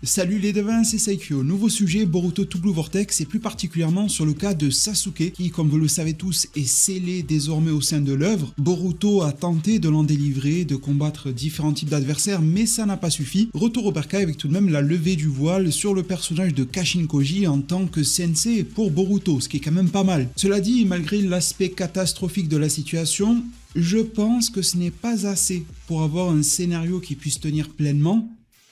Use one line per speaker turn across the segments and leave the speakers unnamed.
Salut les devins, c'est Saikyo. Nouveau sujet, Boruto to Blue Vortex et plus particulièrement sur le cas de Sasuke qui, comme vous le savez tous, est scellé désormais au sein de l'œuvre. Boruto a tenté de l'en délivrer, de combattre différents types d'adversaires, mais ça n'a pas suffi. Retour au bercail avec tout de même la levée du voile sur le personnage de Kashin Koji en tant que sensei pour Boruto, ce qui est quand même pas mal. Cela dit, malgré l'aspect catastrophique de la situation, je pense que ce n'est pas assez pour avoir un scénario qui puisse tenir pleinement.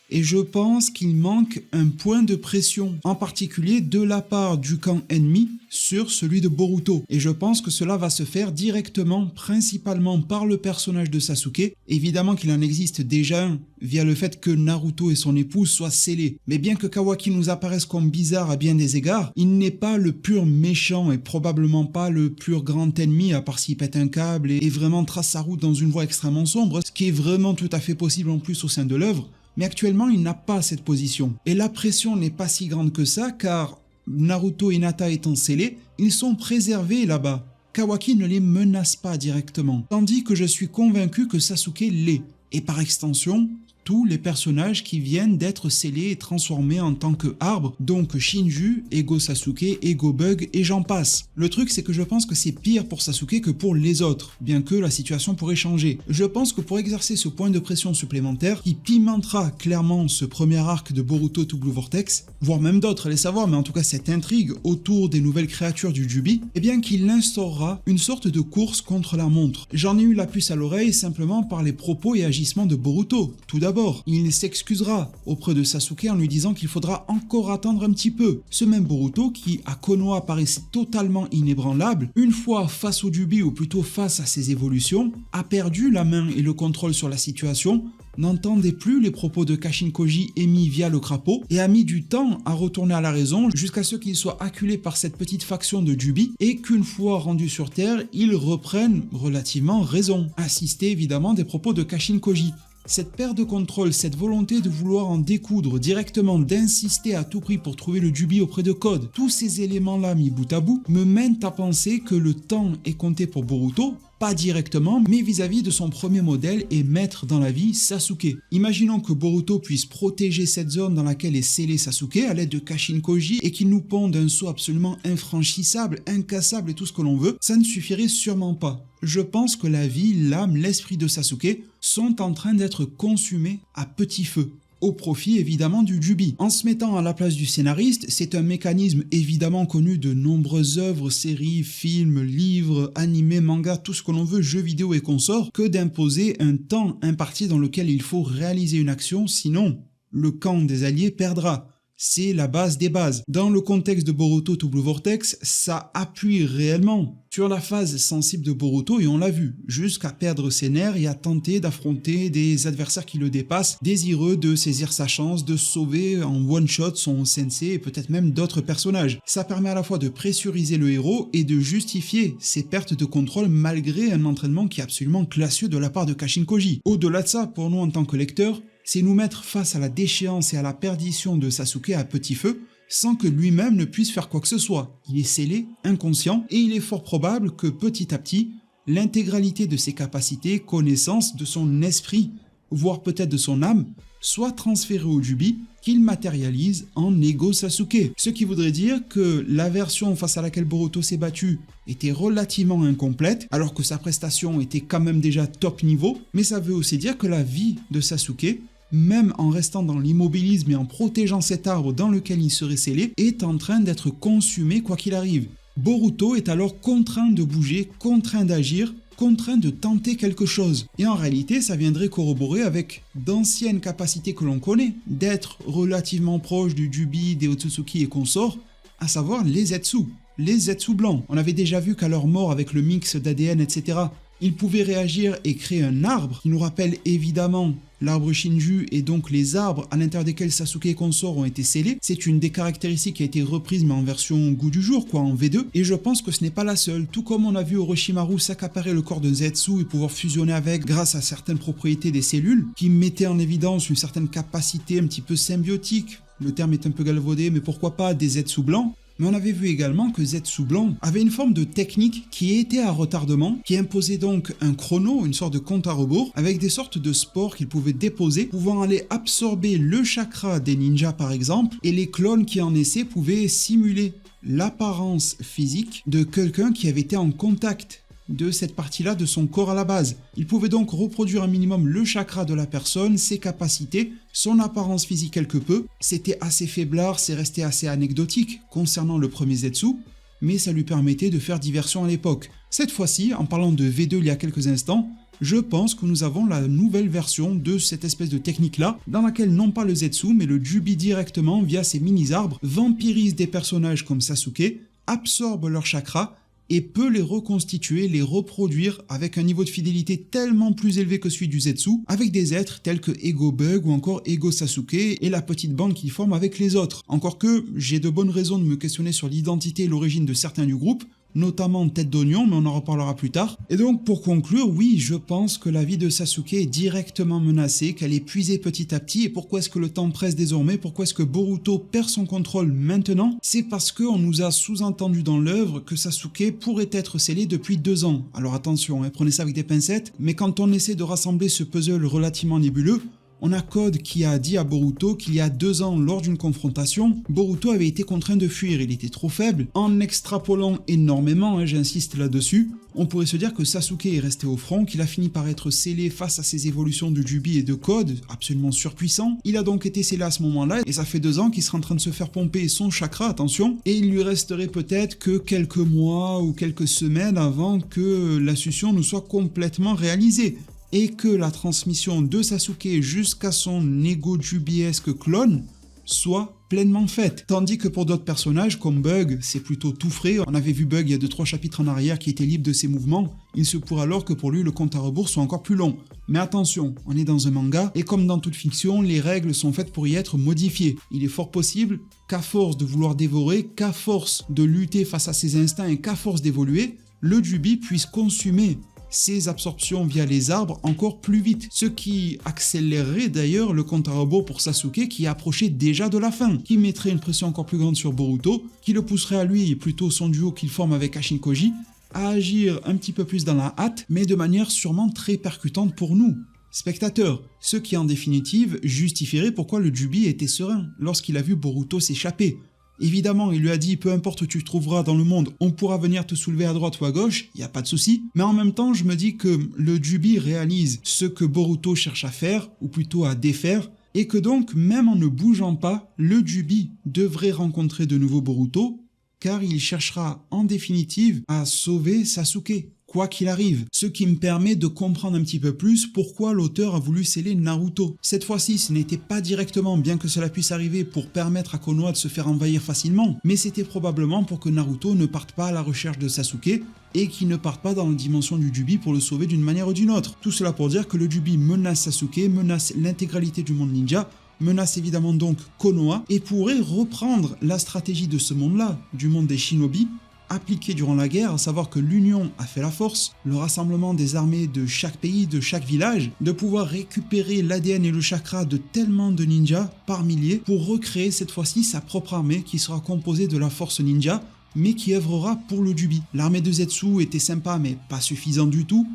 Et je pense qu'il manque un point de pression, en particulier de la part du camp ennemi sur celui de Boruto. Et je pense que cela va se faire directement, principalement par le personnage de Sasuke. Évidemment qu'il en existe déjà un, via le fait que Naruto et son épouse soient scellés. Mais bien que Kawaki nous apparaisse comme bizarre à bien des égards, il n'est pas le pur méchant et probablement pas le pur grand ennemi, à part s'il pète un câble et vraiment trace sa route dans une voie extrêmement sombre, ce qui est vraiment tout à fait possible en plus au sein de l'œuvre. Mais actuellement, il n'a pas cette position. Et la pression n'est pas si grande que ça, car Naruto et Hinata étant scellés, ils sont préservés là-bas. Kawaki ne les menace pas directement. Tandis que je suis convaincu que Sasuke l'est. Et par extension, tous les personnages qui viennent d'être scellés et transformés en tant que arbres, donc Shinju, Ego Sasuke, Ego Bug et j'en passe. Le truc c'est que je pense que c'est pire pour Sasuke que pour les autres, bien que la situation pourrait changer. Je pense que pour exercer ce point de pression supplémentaire, qui pimentera clairement ce premier arc de Boruto to Blue Vortex, voire même d'autres, allez savoir, mais en tout cas cette intrigue autour des nouvelles créatures du Jubi, eh bien qu'il instaurera une sorte de course contre la montre. J'en ai eu la puce à l'oreille simplement par les propos et agissements de Boruto. Tout d'abord, il s'excusera auprès de Sasuke en lui disant qu'il faudra encore attendre un petit peu. Ce même Boruto qui, à Konoha, paraissait totalement inébranlable, une fois face au Jubi ou plutôt face à ses évolutions, a perdu la main et le contrôle sur la situation, n'entendait plus les propos de Kashin Koji émis via le crapaud et a mis du temps à retourner à la raison jusqu'à ce qu'il soit acculé par cette petite faction de Jubi et qu'une fois rendu sur terre, ils reprennent relativement raison. Assisté évidemment des propos de Kashin Koji. Cette perte de contrôle, cette volonté de vouloir en découdre directement, d'insister à tout prix pour trouver le Jubi auprès de Code, tous ces éléments-là mis bout à bout me mènent à penser que le temps est compté pour Boruto, pas directement, mais vis-à-vis de son premier modèle et maître dans la vie, Sasuke. Imaginons que Boruto puisse protéger cette zone dans laquelle est scellé Sasuke à l'aide de Kashin Koji et qu'il nous ponde un saut absolument infranchissable, incassable et tout ce que l'on veut, ça ne suffirait sûrement pas. Je pense que la vie, l'âme, l'esprit de Sasuke sont en train d'être consumés à petit feu. Au profit évidemment du Jubi. En se mettant à la place du scénariste, c'est un mécanisme évidemment connu de nombreuses œuvres, séries, films, livres, animés, mangas, tout ce que l'on veut, jeux vidéo et consorts, que d'imposer un temps imparti dans lequel il faut réaliser une action, sinon le camp des alliés perdra. C'est la base des bases. Dans le contexte de Boruto to Blue Vortex, ça appuie réellement sur la phase sensible de Boruto et on l'a vu, jusqu'à perdre ses nerfs et à tenter d'affronter des adversaires qui le dépassent, désireux de saisir sa chance, de sauver en one-shot son sensei et peut-être même d'autres personnages. Ça permet à la fois de pressuriser le héros et de justifier ses pertes de contrôle malgré un entraînement qui est absolument classieux de la part de Kashin Koji. Au-delà de ça, pour nous en tant que lecteurs, c'est nous mettre face à la déchéance et à la perdition de Sasuke à petit feu, sans que lui-même ne puisse faire quoi que ce soit. Il est scellé, inconscient, et il est fort probable que petit à petit, l'intégralité de ses capacités, connaissances, de son esprit, voire peut-être de son âme, soit transférée au Jubi, qu'il matérialise en Ego Sasuke. Ce qui voudrait dire que la version face à laquelle Boruto s'est battu était relativement incomplète, alors que sa prestation était quand même déjà top niveau, mais ça veut aussi dire que la vie de Sasuke, même en restant dans l'immobilisme et en protégeant cet arbre dans lequel il serait scellé, est en train d'être consumé quoi qu'il arrive. Boruto est alors contraint de bouger, contraint d'agir, contraint de tenter quelque chose. Et en réalité, ça viendrait corroborer avec d'anciennes capacités que l'on connaît, d'être relativement proche du Jubi, des Otsutsuki et consorts, à savoir les Zetsu blancs. On avait déjà vu qu'à leur mort avec le mix d'ADN, etc., ils pouvaient réagir et créer un arbre qui nous rappelle évidemment l'arbre Shinju et donc les arbres à l'intérieur desquels Sasuke et consorts ont été scellés. C'est une des caractéristiques qui a été reprise mais en version goût du jour, en V2. Et je pense que ce n'est pas la seule. Tout comme on a vu Orochimaru s'accaparer le corps de Zetsu et pouvoir fusionner avec grâce à certaines propriétés des cellules qui mettaient en évidence une certaine capacité un petit peu symbiotique. Le terme est un peu galvaudé mais pourquoi pas des Zetsu blancs. Mais on avait vu également que Zetsu blanc avait une forme de technique qui était à retardement, qui imposait donc un chrono, une sorte de compte à rebours, avec des sortes de spores qu'il pouvait déposer, pouvant aller absorber le chakra des ninjas par exemple, et les clones qui en essaient pouvaient simuler l'apparence physique de quelqu'un qui avait été en contact de cette partie-là de son corps à la base. Il pouvait donc reproduire un minimum le chakra de la personne, ses capacités, son apparence physique quelque peu. C'était assez faiblard, c'est resté assez anecdotique concernant le premier Zetsu, mais ça lui permettait de faire diversion à l'époque. Cette fois-ci, en parlant de V2 il y a quelques instants, je pense que nous avons la nouvelle version de cette espèce de technique-là, dans laquelle non pas le Zetsu, mais le Jubi directement, via ses mini-arbres, vampirise des personnages comme Sasuke, absorbe leur chakra, et peut les reconstituer, les reproduire avec un niveau de fidélité tellement plus élevé que celui du Zetsu, avec des êtres tels que Ego Bug ou encore Ego Sasuke et la petite bande qu'il forme avec les autres. Encore que j'ai de bonnes raisons de me questionner sur l'identité et l'origine de certains du groupe, notamment Tête d'Oignon, mais on en reparlera plus tard. Et donc pour conclure, oui, je pense que la vie de Sasuke est directement menacée, qu'elle est puisée petit à petit, et pourquoi est-ce que le temps presse désormais, pourquoi est-ce que Boruto perd son contrôle maintenant? C'est parce qu'on nous a sous-entendu dans l'œuvre que Sasuke pourrait être scellé depuis 2 ans. Alors attention, prenez ça avec des pincettes, mais quand on essaie de rassembler ce puzzle relativement nébuleux, on a Code qui a dit à Boruto qu'il y a 2 ans, lors d'une confrontation, Boruto avait été contraint de fuir, il était trop faible. En extrapolant énormément, j'insiste là-dessus, on pourrait se dire que Sasuke est resté au front, qu'il a fini par être scellé face à ces évolutions de Jubi et de Code, absolument surpuissants. Il a donc été scellé à ce moment-là, et ça fait 2 ans qu'il sera en train de se faire pomper son chakra, attention, et il lui resterait peut-être que quelques mois ou quelques semaines avant que la succion ne soit complètement réalisée, et que la transmission de Sasuke jusqu'à son Ego Jubiesque clone soit pleinement faite. Tandis que pour d'autres personnages comme Bug, c'est plutôt tout frais. On avait vu Bug il y a 2-3 chapitres en arrière qui était libre de ses mouvements. Il se pourrait alors que pour lui le compte à rebours soit encore plus long. Mais attention, on est dans un manga, et comme dans toute fiction, les règles sont faites pour y être modifiées. Il est fort possible qu'à force de vouloir dévorer, qu'à force de lutter face à ses instincts et qu'à force d'évoluer, le Jubi puisse consumer ses absorptions via les arbres encore plus vite, ce qui accélérerait d'ailleurs le compte à rebours pour Sasuke qui approchait déjà de la fin, qui mettrait une pression encore plus grande sur Boruto, qui le pousserait à lui, et plutôt son duo qu'il forme avec Hashin Koji, à agir un petit peu plus dans la hâte, mais de manière sûrement très percutante pour nous, spectateurs, ce qui en définitive justifierait pourquoi le Jubi était serein lorsqu'il a vu Boruto s'échapper. Évidemment, il lui a dit, peu importe où tu te trouveras dans le monde, on pourra venir te soulever à droite ou à gauche, y a pas de souci. Mais en même temps, je me dis que le Jubi réalise ce que Boruto cherche à faire, ou plutôt à défaire, et que donc, même en ne bougeant pas, le Jubi devrait rencontrer de nouveau Boruto, car il cherchera en définitive à sauver Sasuke, quoi qu'il arrive. Ce qui me permet de comprendre un petit peu plus pourquoi l'auteur a voulu sceller Naruto. Cette fois-ci, ce n'était pas directement, bien que cela puisse arriver, pour permettre à Konoha de se faire envahir facilement, mais c'était probablement pour que Naruto ne parte pas à la recherche de Sasuke, et qu'il ne parte pas dans la dimension du Jubi pour le sauver d'une manière ou d'une autre. Tout cela pour dire que le Jubi menace Sasuke, menace l'intégralité du monde ninja, menace évidemment donc Konoha, et pourrait reprendre la stratégie de ce monde-là, du monde des shinobi, appliquée durant la guerre, à savoir que l'union a fait la force, le rassemblement des armées de chaque pays, de chaque village, de pouvoir récupérer l'ADN et le chakra de tellement de ninjas par milliers pour recréer cette fois-ci sa propre armée qui sera composée de la force ninja, mais qui œuvrera pour le Jubi. L'armée de Zetsu était sympa mais pas suffisante du tout.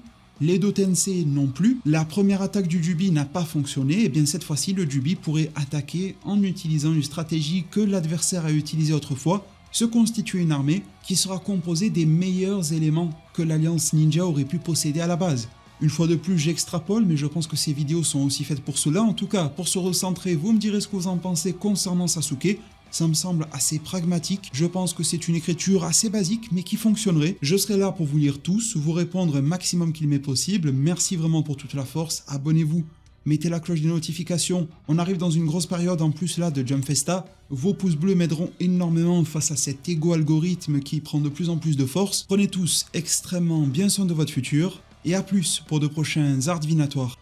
Les Edo Tensei non plus. La première attaque du Jubi n'a pas fonctionné, et bien cette fois-ci le Jubi pourrait attaquer en utilisant une stratégie que l'adversaire a utilisée autrefois, se constituer une armée qui sera composée des meilleurs éléments que l'Alliance Ninja aurait pu posséder à la base. Une fois de plus, j'extrapole, mais je pense que ces vidéos sont aussi faites pour cela. En tout cas, pour se recentrer, vous me direz ce que vous en pensez concernant Sasuke. Ça me semble assez pragmatique, je pense que c'est une écriture assez basique mais qui fonctionnerait. Je serai là pour vous lire tous, vous répondre un maximum qu'il m'est possible. Merci vraiment pour toute la force, abonnez-vous, mettez la cloche des notifications. On arrive dans une grosse période en plus là de Jump Festa. Vos pouces bleus m'aideront énormément face à cet égo-algorithme qui prend de plus en plus de force. Prenez tous extrêmement bien soin de votre futur et à plus pour de prochains arts divinatoires.